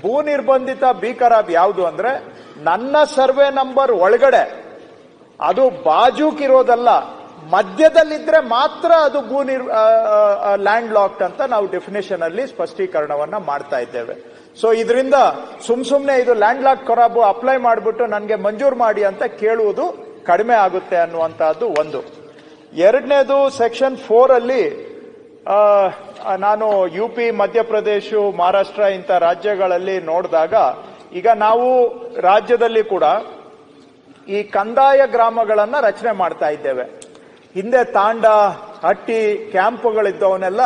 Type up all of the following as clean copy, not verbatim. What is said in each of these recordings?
ಭೂ ನಿರ್ಬಂಧಿತ ಖರಾಬ್ ಯಾವುದು ಅಂದ್ರೆ ನನ್ನ ಸರ್ವೆ ನಂಬರ್ ಒಳಗಡೆ ಅದು ಬಾಜೂಕಿರೋದಲ್ಲ, ಮಧ್ಯದಲ್ಲಿದ್ರೆ ಮಾತ್ರ ಅದು ಲ್ಯಾಂಡ್ ಲಾಕ್ಡ್ ಅಂತ ನಾವು ಡೆಫಿನೇಷನ್ ಅಲ್ಲಿ ಸ್ಪಷ್ಟೀಕರಣವನ್ನ ಮಾಡ್ತಾ ಇದ್ದೇವೆ. ಸೊ ಇದರಿಂದ ಸುಮ್ನೆ ಇದು ಲ್ಯಾಂಡ್ ಲಾಕ್ ಖರಾಬು ಅಪ್ಲೈ ಮಾಡಿಬಿಟ್ಟು ನನಗೆ ಮಂಜೂರು ಮಾಡಿ ಅಂತ ಕೇಳುವುದು ಕಡಿಮೆ ಆಗುತ್ತೆ ಅನ್ನುವಂತಹದ್ದು ಒಂದು. ಎರಡನೇದು ಸೆಕ್ಷನ್ 4 ಅಲ್ಲಿ ನಾನು UP, ಮಧ್ಯಪ್ರದೇಶ, ಮಹಾರಾಷ್ಟ್ರ ಇಂಥ ರಾಜ್ಯಗಳಲ್ಲಿ ನೋಡಿದಾಗ ಈಗ ನಾವು ರಾಜ್ಯದಲ್ಲಿ ಕೂಡ ಈ ಕಂದಾಯ ಗ್ರಾಮಗಳನ್ನ ರಚನೆ ಮಾಡ್ತಾ ಇದ್ದೇವೆ. ಹಿಂದೆ ತಾಂಡ, ಹಟ್ಟಿ, ಕ್ಯಾಂಪ್ಗಳಿದ್ದವನ್ನೆಲ್ಲ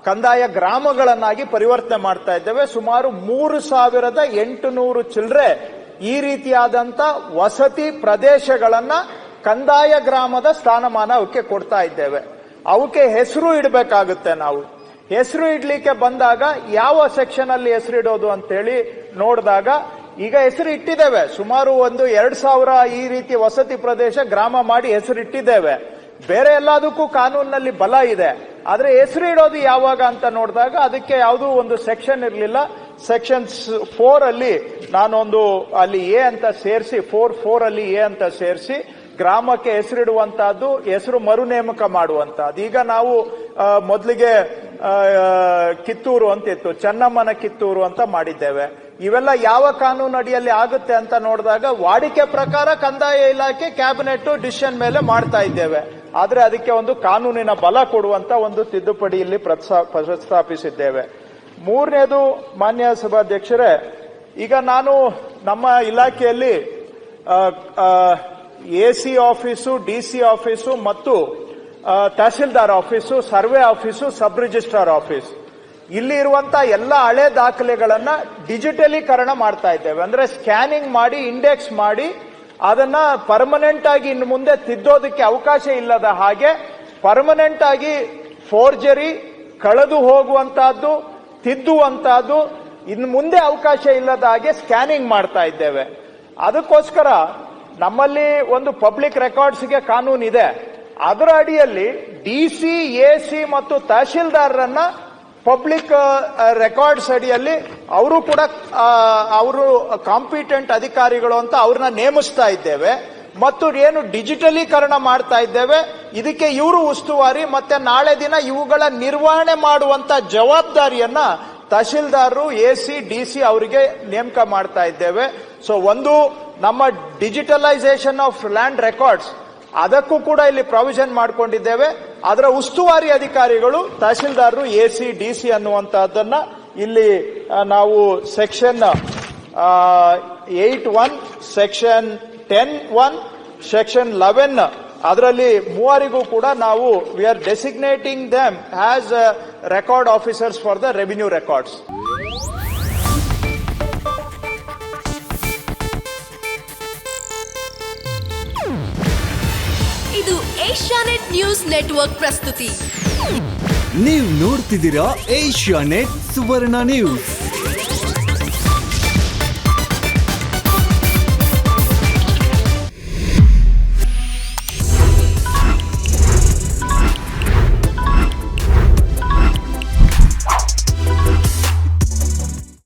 ಕಂದಾಯ ಗ್ರಾಮಗಳನ್ನಾಗಿ ಪರಿವರ್ತನೆ ಮಾಡ್ತಾ ಇದ್ದೇವೆ. ಸುಮಾರು 3,800 ಚಿಲ್ಲರೆ ಈ ರೀತಿಯಾದಂತ ವಸತಿ ಪ್ರದೇಶಗಳನ್ನ ಕಂದಾಯ ಗ್ರಾಮದ ಸ್ಥಾನಮಾನ ಅವಕ್ಕೆ ಕೊಡ್ತಾ ಇದ್ದೇವೆ. ಅವಕ್ಕೆ ಹೆಸರು ಇಡಬೇಕಾಗುತ್ತೆ. ನಾವು ಹೆಸರು ಇಡ್ಲಿಕ್ಕೆ ಬಂದಾಗ ಯಾವ ಸೆಕ್ಷನ್ ಅಲ್ಲಿ ಹೆಸರು ಇಡೋದು ಅಂತೇಳಿ ನೋಡಿದಾಗ ಈಗ ಹೆಸರು ಇಟ್ಟಿದ್ದೇವೆ. ಸುಮಾರು 2,000 ಈ ರೀತಿ ವಸತಿ ಪ್ರದೇಶ ಗ್ರಾಮ ಮಾಡಿ ಹೆಸರು ಇಟ್ಟಿದ್ದೇವೆ. ಬೇರೆ ಎಲ್ಲದಕ್ಕೂ ಕಾನೂನಿನಲ್ಲಿ ಬಲ ಇದೆ. ಆದ್ರೆ ಹೆಸರು ಇಡೋದು ಯಾವಾಗ ಅಂತ ನೋಡಿದಾಗ ಅದಕ್ಕೆ ಯಾವುದೂ ಒಂದು ಸೆಕ್ಷನ್ ಇರಲಿಲ್ಲ. ಸೆಕ್ಷನ್ 4 ಅಲ್ಲಿ ನಾನೊಂದು ಅಲ್ಲಿ ಎ ಅಂತ ಸೇರಿಸಿ 4 ಅಲ್ಲಿ ಎ ಅಂತ ಸೇರಿಸಿ ಗ್ರಾಮಕ್ಕೆ ಹೆಸರಿಡುವಂತಹದ್ದು, ಹೆಸರು ಮರು ನೇಮಕ ಮಾಡುವಂತಹದ್ದು. ಈಗ ನಾವು ಮೊದಲಿಗೆ ಕಿತ್ತೂರು ಅಂತ ಇತ್ತು, ಚೆನ್ನಮ್ಮನ ಕಿತ್ತೂರು ಅಂತ ಮಾಡಿದ್ದೇವೆ. ಇವೆಲ್ಲ ಯಾವ ಕಾನೂನು ಅಡಿಯಲ್ಲಿ ಆಗುತ್ತೆ ಅಂತ ನೋಡಿದಾಗ ವಾಡಿಕೆ ಪ್ರಕಾರ ಕಂದಾಯ ಇಲಾಖೆ ಕ್ಯಾಬಿನೆಟ್ ಡಿಸಿಷನ್ ಮೇಲೆ ಮಾಡ್ತಾ ಇದ್ದೇವೆ. ಆದ್ರೆ ಅದಕ್ಕೆ ಒಂದು ಕಾನೂನಿನ ಬಲ ಕೊಡುವಂತ ಒಂದು ತಿದ್ದುಪಡಿ ಇಲ್ಲಿ ಪ್ರಸ್ತಾಪಿಸಿದ್ದೇವೆ. ಮೂರನೇದು, ಮಾನ್ಯ ಸಭಾಧ್ಯಕ್ಷರೇ, ಈಗ ನಾನು ನಮ್ಮ ಇಲಾಖೆಯಲ್ಲಿ AC ಆಫೀಸು, DC ಆಫೀಸು ಮತ್ತು tahsildar office, survey office, sub registrar office, ಇಲ್ಲಿ ಇರುವಂತ ಎಲ್ಲ ಹಳೆ ದಾಖಲೆಗಳನ್ನ ಡಿಜಿಟಲೀಕರಣ ಮಾಡ್ತಾ ಇದ್ದೇವೆ. ಅಂದ್ರೆ ಸ್ಕ್ಯಾನಿಂಗ್ ಮಾಡಿ, ಇಂಡೆಕ್ಸ್ ಮಾಡಿ, ಅದನ್ನ ಪರ್ಮನೆಂಟ್ ಆಗಿ ಇನ್ನು ಮುಂದೆ ತಿದ್ದೋದಕ್ಕೆ ಅವಕಾಶ ಇಲ್ಲದ ಹಾಗೆ ಪರ್ಮನೆಂಟ್ ಆಗಿ ಫೋರ್ಜರಿ, ಕಳೆದು ಹೋಗುವಂತಹದ್ದು, ತಿದ್ದುವಂತಹದ್ದು ಇನ್ನು ಮುಂದೆ ಅವಕಾಶ ಇಲ್ಲದ ಹಾಗೆ ಸ್ಕ್ಯಾನಿಂಗ್ ಮಾಡ್ತಾ ಇದ್ದೇವೆ. ಅದಕ್ಕೋಸ್ಕರ ನಮ್ಮಲ್ಲಿ ಒಂದು ಪಬ್ಲಿಕ್ ರೆಕಾರ್ಡ್ಸ್ಗೆ ಕಾನೂನು ಇದೆ. ಅದರ ಅಡಿಯಲ್ಲಿ DC, AC ಮತ್ತು ತಹಶೀಲ್ದಾರರನ್ನ ಪಬ್ಲಿಕ್ ರೆಕಾರ್ಡ್ಸ್ ಅಡಿಯಲ್ಲಿ ಅವರು ಕೂಡ ಅವರು ಕಾಂಪಿಟೆಂಟ್ ಅಧಿಕಾರಿಗಳು ಅಂತ ಅವ್ರನ್ನ ನೇಮಿಸ್ತಾ ಇದ್ದೇವೆ. ಮತ್ತು ಏನು ಡಿಜಿಟಲೀಕರಣ ಮಾಡ್ತಾ ಇದ್ದೇವೆ, ಇದಕ್ಕೆ ಇವರು ಉಸ್ತುವಾರಿ. ಮತ್ತೆ ನಾಳೆ ದಿನ ಇವುಗಳ ನಿರ್ವಹಣೆ ಮಾಡುವಂತ ಜವಾಬ್ದಾರಿಯನ್ನ ತಹಶೀಲ್ದಾರರು, AC, DC ಅವರಿಗೆ ನೇಮಕ ಮಾಡ್ತಾ ಇದ್ದೇವೆ. ಸೊ ಒಂದು ನಮ್ಮ ಡಿಜಿಟಲೈಸೇಷನ್ ಆಫ್ ಲ್ಯಾಂಡ್ ರೆಕಾರ್ಡ್ಸ್, ಅದಕ್ಕೂ ಕೂಡ ಇಲ್ಲಿ ಪ್ರಾವಿಷನ್ ಮಾಡಿಕೊಂಡಿದ್ದೇವೆ. ಅದರ ಉಸ್ತುವಾರಿ ಅಧಿಕಾರಿಗಳು ತಹಶೀಲ್ದಾರರು, AC, DC ಅನ್ನುವಂತಹದ್ದನ್ನ ಇಲ್ಲಿ ನಾವು ಸೆಕ್ಷನ್ 8(1), ಸೆಕ್ಷನ್ 10(1), ಸೆಕ್ಷನ್ 11 ಅದರಲ್ಲಿ ಮೂವರಿಗೂ ಕೂಡ ನಾವು we are designating them as record officers for the revenue records. ಇದು ಏಷ್ಯಾನೆಟ್ ನ್ಯೂಸ್ ನೆಟ್ವರ್ಕ್ ಪ್ರಸ್ತುತಿ. ನೀವು ನೋಡ್ತಿದ್ದೀರಾ ಏಷ್ಯಾನೆಟ್ ಸುವರ್ಣ ನ್ಯೂಸ್.